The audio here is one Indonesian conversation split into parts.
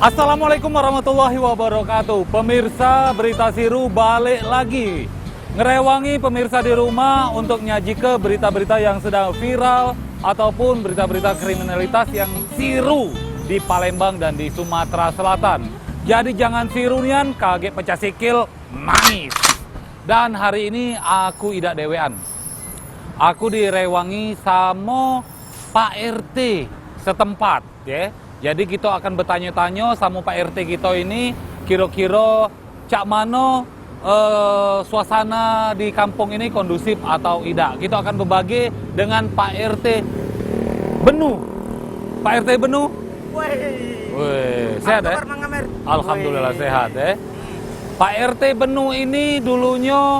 Assalamualaikum warahmatullahi wabarakatuh. Pemirsa Berita Siru balik lagi ngerewangi pemirsa di rumah untuk nyaji ke berita-berita yang sedang viral ataupun berita-berita kriminalitas yang siru di Palembang dan di Sumatera Selatan. Jadi jangan sirunian kaget pecah sikil nangis. Dan hari ini aku tidak dewean. Aku direwangi sama Pak RT setempat ya. Jadi kita akan bertanya-tanya sama Pak RT kita ini kira-kira cak mano suasana di kampung ini kondusif atau tidak. Kita akan berbagi dengan Pak RT Benu. Pak RT Benu. Wih, sehat ya? Alhamdulillah sehat ya. Pak RT Benu ini dulunya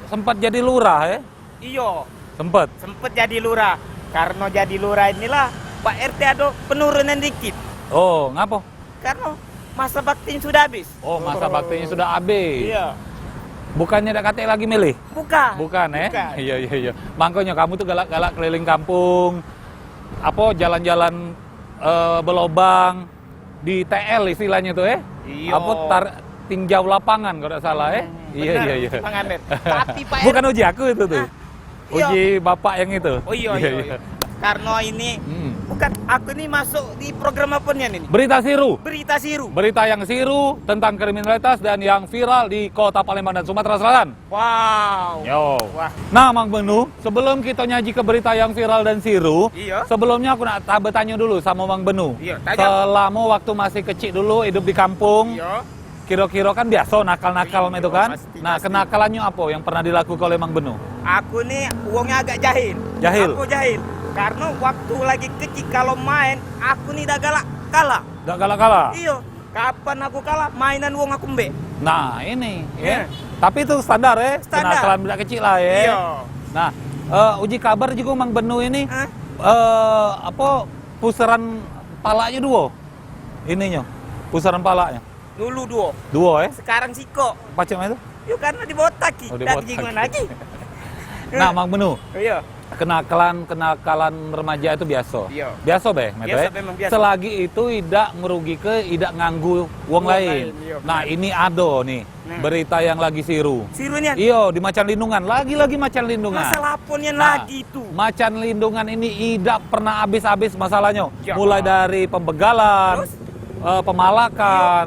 sempat jadi lurah ya? Iyo, Sempat jadi lurah. Karena jadi lurah inilah Pak RT ada penurunan dikit. Oh, ngapa? Karena masa baktinya sudah habis. Oh, masa baktinya sudah habis. Iya. Bukannya ada kate lagi milih? Bukan. Bukan ya? Bukan. Iya. Makanya kamu tuh galak-galak keliling kampung. Apa jalan-jalan belobang di TL istilahnya tuh ya? Iya. Apa tinjau lapangan kalau tidak salah ya? Iya. Bang Amer. Tapi Pak Bukan uji aku itu tuh. Iya. Uji bapak yang itu. Oh iya. Karena ini bukan aku ini masuk di program apa nih ini? Berita Siru. Berita Siru. Berita yang siru tentang kriminalitas dan yang viral di Kota Palembang dan Sumatera Selatan. Wow. Yo. Wah. Nah, Mang Benu, sebelum kita nyaji ke berita yang viral dan siru, Iya. sebelumnya aku nak bertanya dulu sama Mang Benu. Iya, tanya. Selama waktu masih kecil dulu hidup di kampung, Iya. kira-kira kan biasa nakal-nakal Iya, itu kan? pasti, Nah, pasti. kenakalannya apa yang pernah dilakukan oleh Mang Benu? Aku nih uangnya agak jahil. Jahil? Aku jahil. Karena waktu lagi kecil kalau main, aku nih dah galak kalah. Gak galak-galak? Iya. Kapan aku kalah, mainan uang aku mbek. Nah, ini ya. Iya. Tapi itu standar ya, Standar. kenakalan budak kecil lah ya. Iya. Nah, uji kabar juga Mang Benu ini Hah? apa pusaran palanya dua. Ininya, pusaran palanya. Dulu Dua ya. sekarang siko. Pacem itu? Yuk karena dibotaki. Oh, Dan dibotaki. gimana lagi? Nah, Mang Benu, Iya. kenakalan remaja itu biasa. Iya. Biasa be, Biasa, memang biasa. Selagi itu tidak merugi tidak nganggu uang Uang lain. lain, iya, Nah, benar. ini ada nih Nah. berita yang lagi siru. Sirunya Iyo, di Macan Lindungan, lagi macan lindungan. masalah ponnya Nah, lagi itu. Macan Lindungan ini tidak pernah habis-habis masalahnya. Ya. Mulai dari pembegalan, Terus? pemalakan,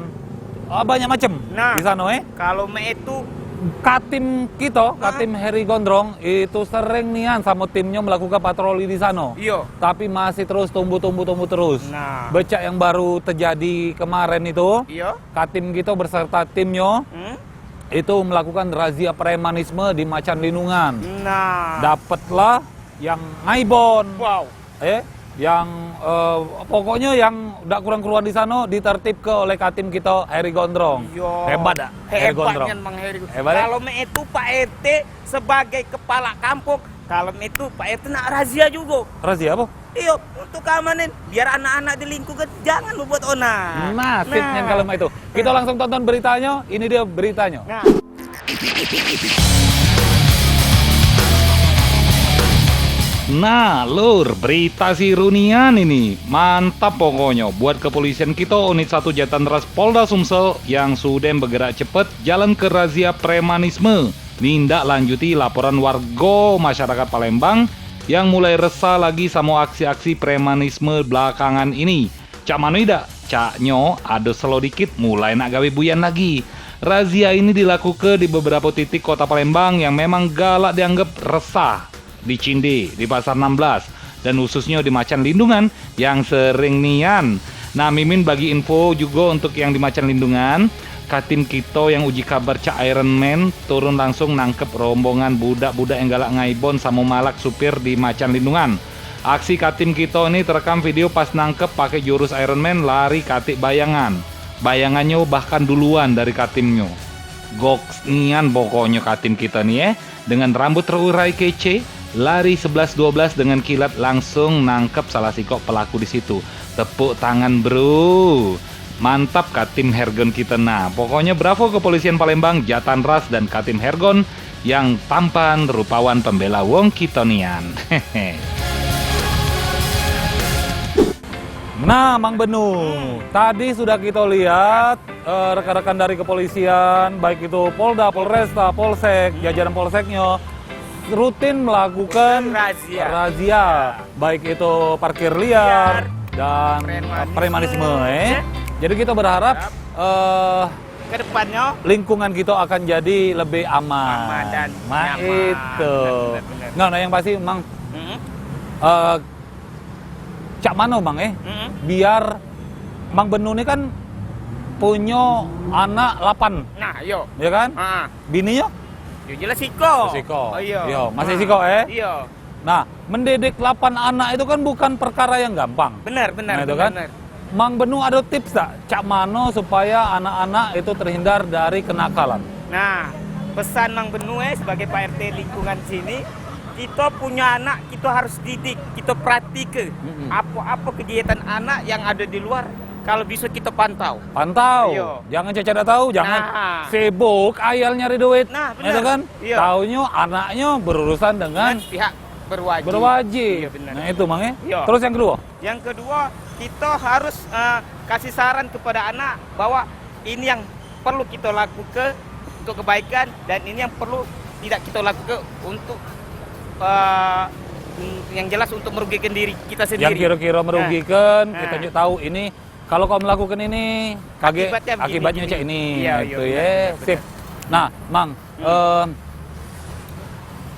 banyak macam Nah. di sana Kalau me itu Katim kita, Katim Heri Gondrong itu sering nian sama timnya melakukan patroli di sana. iya. Tapi masih terus tumbuh terus. Nah. Becak yang baru terjadi kemarin itu, Iya. Katim kita beserta timnya itu melakukan razia premanisme di Macan Lindungan. Nah. Dapatlah yang ngaibon, Wow. yang pokoknya yang udah kurang-kurang di sana ditertibke oleh Katim kita Heri Gondrong. Iya. Hebat dah, Heri Gondrong. Hebatnya Bang Heri. Hebat ya? Kalau me itu Pak RT sebagai kepala kampung, kalau me itu Pak RT nak razia juga. Razia apa? Iya, untuk keamanan biar anak-anak di lingkungan jangan membuat onar. Nah, tipnya kalau itu. Kita langsung tonton beritanya. Ini dia beritanya. Nah. Nah, lur, berita sirunian ini. Mantap pokoknya. Buat kepolisian kita unit 1 Jatanras Polda Sumsel yang sudah bergerak cepat jalan ke razia premanisme. Nindak lanjuti laporan warga masyarakat Palembang yang mulai resah lagi sama aksi-aksi premanisme belakangan ini. Cak mano ida? Caknya ada selo dikit mulai nak gawe buyan lagi. Razia ini dilakukan di beberapa titik kota Palembang yang memang galak dianggap resah. Di Cinde, di Pasar 16, dan khususnya di Macan Lindungan yang sering nian. Nah, Mimin bagi info juga untuk yang di Macan Lindungan, Katim kita yang uji kabar Cak Iron Man turun langsung nangkep rombongan budak-budak yang galak ngaibon sama malak supir di Macan Lindungan. Aksi Katim kita ini terekam video pas nangkep pakai jurus Iron Man lari katik bayangan. Bayangannya bahkan duluan dari Katimnya. Goks nian pokoknya Katim kita nih dengan rambut terurai kece. Lari 11-12 dengan kilat langsung nangkep salah sikok pelaku di situ. Tepuk tangan bro. Mantap Katim Hergon kita. Nah, pokoknya bravo kepolisian Palembang, Jatanras dan Katim Hergon yang tampan rupawan pembela wong kita nian. Nah, Mang Benu, tadi sudah kita lihat rekan-rekan dari kepolisian, baik itu Polda, Polresta, Polsek, jajaran Polseknya, rutin melakukan razia, baik itu parkir liar dan premanisme. Jadi kita berharap Ke depannya lingkungan kita akan jadi lebih aman. dan Nah, nyaman. itu. Benar. Nah, yang pasti, Mang, Mm-mm. cak mana, Mang, Mm-mm. biar Mang Benu ini kan punya anak 8, Nah, yo. ya kan? Bininya? Yo jelas siko. Siko. Oh, iya. Iya, masih siko, Iya. Nah, mendidik 8 anak itu kan bukan perkara yang gampang. Benar. Nah, itu kan? Mang Benu ada tips tak? Cak mano supaya anak-anak itu terhindar dari kenakalan? Nah, pesan Mang Benu sebagai Pak RT lingkungan sini, kita punya anak, kita harus didik, kita perhatikan apa-apa kegiatan anak yang ada di luar. Kalau bisa kita pantau. Pantau, Iya. jangan caca tahu, jangan Nah. sibuk ayal nyari duit. Nah, benar. Itu kan? Iya. Taunya anaknya berurusan dengan Pihak berwajib. berwajib. Iya, benar. Nah, itu Mang ya. Iya. Terus yang kedua? Yang kedua, kita harus kasih saran kepada anak bahwa ini yang perlu kita lakukan untuk kebaikan dan ini yang perlu tidak kita lakukan untuk yang jelas untuk merugikan diri kita sendiri. Yang kira-kira merugikan, Nah. kita juga tahu ini kalau kau melakukan ini kaget akibatnya cak ini. Iya, itu iya, ya. benar, Sip. Nah, Mang,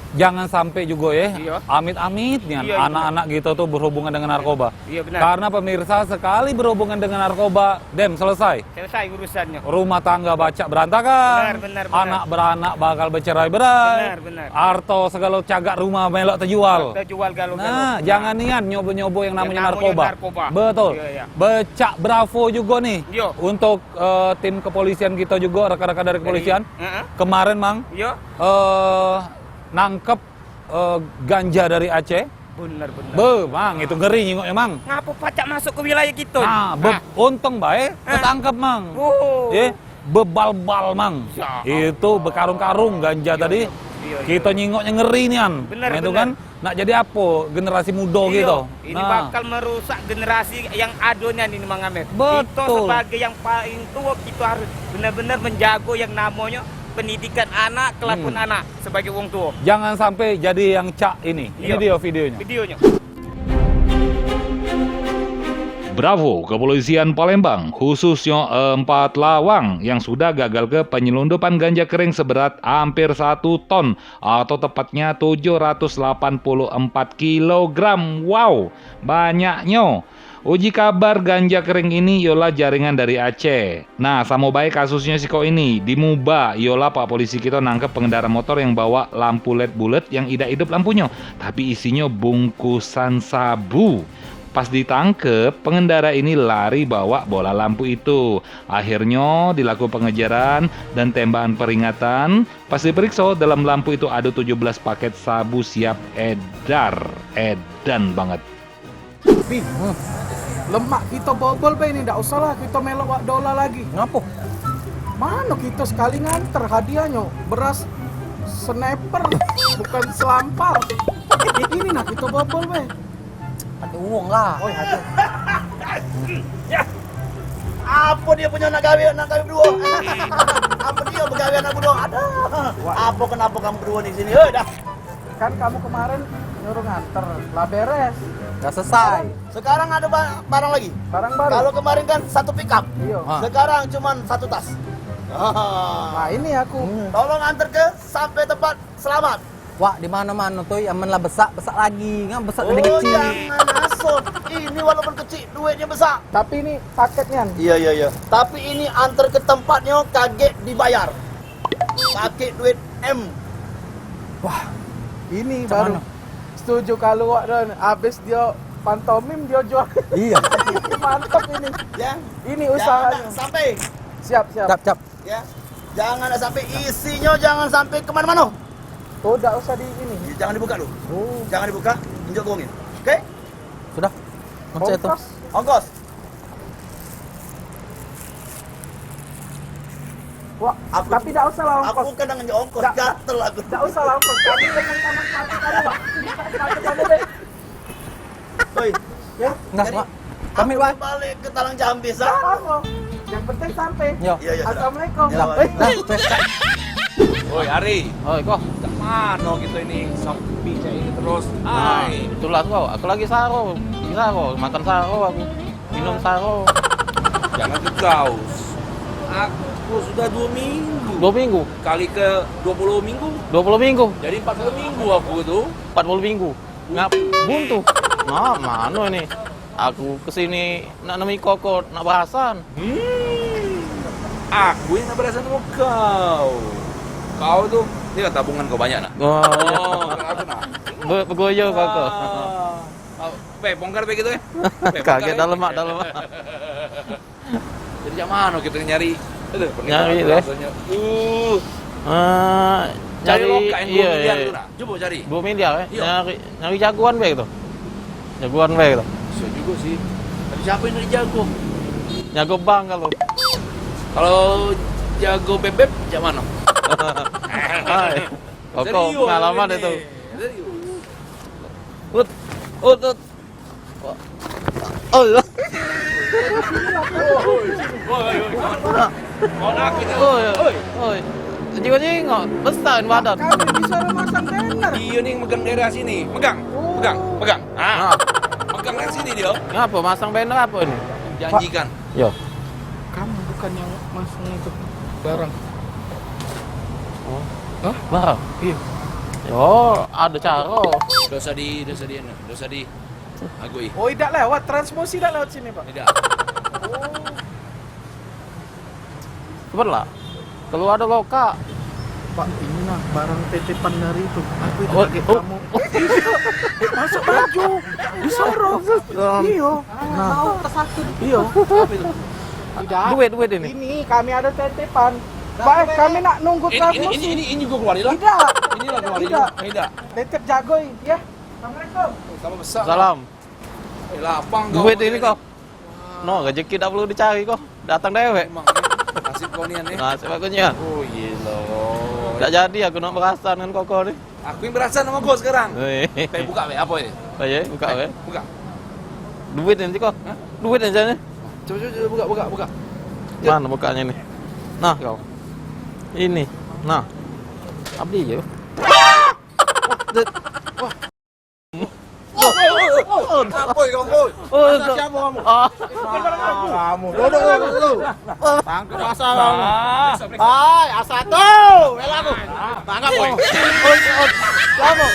jangan sampai juga ya, Iya. amit-amit nih Iya, anak-anak gitu tuh berhubungan dengan narkoba. Iya, benar. Karena pemirsa sekali berhubungan dengan narkoba, selesai. Selesai urusannya. Rumah tangga baca berantakan, Benar. anak beranak bakal bercerai berai, Benar. harta segala cagak rumah melok terjual. Kita jual galau-galau. Nah, jangan niat nyoba-nyoba yang namanya narkoba. narkoba. Betul. Iya. Becak bravo juga nih. Iya. Untuk tim kepolisian kita juga, rekan-rekan dari kepolisian. Kemarin, Mang, Iya. nangkep ganja dari Aceh. Benar. Mang, itu ngeri nyingoknya, Mang. Ngapa pacak masuk ke wilayah kita? Nah, untung baik, ketangkep, Mang. Oh. Bebal-bal, Mang. Ya Itu bekarung-karung ganja tadi. Iya. Kita nyingoknya ngeri nian. Benar, Nah, itu benar. kan. Nah, jadi apa? Generasi muda Iya, gitu. ini Nah, bakal merusak generasi yang adonya ini Mang Amir. Betul. Kita sebagai yang paling tua kita harus benar-benar menjaga yang namanya pendidikan anak, kelakuan anak sebagai wong tua. jangan sampai jadi yang cak ini. Ini Iya. dia videonya. Videonya. Bravo kepolisian Palembang, khususnya 4 lawang yang sudah gagal ke penyelundupan ganja kering seberat hampir 1 ton atau tepatnya 784 kilogram. Wow, banyaknya. Uji kabar ganja kering ini yola jaringan dari Aceh. Nah, sama baik kasusnya Siko ini. Di Muba, yola Pak Polisi kita nangkep pengendara motor yang bawa lampu LED bulet yang hidup lampunya. Tapi isinya bungkusan sabu. Pas ditangkep, pengendara ini lari bawa bola lampu itu. Akhirnya dilakukan pengejaran dan tembakan peringatan. Pas diperiksa, dalam lampu itu ada 17 paket sabu siap edar. Edan banget. Pi, lemak kita bobol be ini, ndak usah lah kita melok dola lagi. Ngapo? Mana kita sekali nganter hadiahnya beras sniper bukan selampar. Ini nah kita bobol be. Ada uang lah. Oh ada. Apa dia punya anak gawe berdua? Apa dia begawe anak berdua? Ada. Apa kenapa kamu berdua di sini? Dah. Kan kamu kemarin nyuruh nganter, lah beres. Gak selesai. Sekarang ada barang lagi. Barang baru. Kalau kemarin kan 1 pickup. Iya. Sekarang cuma 1 tas. Nah ini aku. Tolong antar ke sampai tempat selamat. Wah, di mana-mana tuh yang lah besar lagi, nggak besar Oh, gede kecil. jangan asal. Ini walaupun kecil, duitnya besar. Tapi ini paketnya. Iya. Tapi ini antar ke tempatnya kaget dibayar. Pakai duit M. Wah, ini Macam baru. mana? Setuju kalau wak dan habis dia pantomim dia jual. Iya. Mantap ini. Ya. Ini Jangan usahanya. sampai. Siap. Cap. Ya. Jangan sampai isinya jangan sampai kemana-mana. Oh, enggak usah di ini. Jangan dibuka lu. Oh, Jangan dibuka. Injak gongin. Oke? Sudah. Kunci itu. ongkos. Ongkos. Wah, Aku- tapi enggak usah lah ongkos. Aku kadang injak ongkos. Nggak. Gatel aku. Enggak usah lah ongkos. Kami dengan teman-teman kamu, Pak. Pakai kamu deh. Oi. Ya, Enggak, Jadi, Pak. Pamit, Wak. balik ke Talang Jambi Jangan sah. lo. Yang penting sampai. Yo. Iya iya. Assalamualaikum. Ya, Oi Ari, Oi, kok. tak mana kita ini sampai kayak ini terus. Nah, Hai. itulah kok. Aku lagi saro. Makan saro aku. Minum saro. Jangan kegaus. Aku sudah 2 minggu. 2 minggu. Kali ke 20 minggu. 20 minggu. Jadi 40 minggu aku itu. 40 minggu. Ngap buntu. Nah, mana ini? Aku kesini nak nemi kokot, nak bahasan. Aku yang berasa sama kau. Kau tuh, ini kan tabungan kau banyak nak. Oh, iya. Aku nak. Begoyo kokot. Bongkar begitu ya? Kaget dalam mak. Jadi yang mana kita nyari? Aduh, Nyari, pernikahan deh. rasanya. Cari Cari loka yang 2 iya, miliar iya. tuh nak. Coba cari. 2 miliar ya? Iya. Nyari jagoan bae gitu. Jagoan bae gitu. Bisa juga sih. Tapi siapa yang dari jago? Jago bang kalau. Kalau jago bebek, jak mana? Hai. Koko Serius, pengalaman ini. itu. Serius. Ut. Oh, iya. Mau nak kita. Oi. Jinggo besar badan. Kami bisa memasang banner. Dia nih megang daerah sini. Megang. Nah, Megang dari sini dia. ngapa masang banner apa ini? Janjikan. Yo. Kamu bukan yang masang itu barang. Bah. Iya. Yo, ada cara. Dosa di agui. Oh, tidak lewat transmosi, tidak lewat sini, Pak. Tidak. Cepatlah. Kalau ada loka. Pak, ini nah barang titipan dari itu. Aku itu Oh, kaget oh. kamu. Masuk baju, disorong. Iya. Nah, kesakit. Iya. Tidak. Duit ini. Ini kami ada titipan. Baik, kami nak nunggu transmosi. Ini juga keluarin lah. Tidak. Inilah keluarin. Tidak. Tidak. Titip jagoy, ya. Assalamualaikum. Kamu besar. Salam. Lapang kau. Duit ini kok. No, rezeki tak perlu dicari kok. Datang dewek. Emang nih, nasib kau nian nih. Nah, sebagusnya. Oh gila. Enggak jadi aku nak berasan dengan koko nih. Aku yang berasa sama kau sekarang. Weh. Buka apa ini? Ayo, buka we. Buka. Duit ini kok. Duit aja nih. Coba buka. Mana bukanya nih? Nah, kau. Ini. Nah. Abdi ya. Apa ya kamu? Siapa kamu? Kamu duduk. Tangkap asal kamu. Hai, asal tuh. Bela aku. Tangkap, boy. Kamu.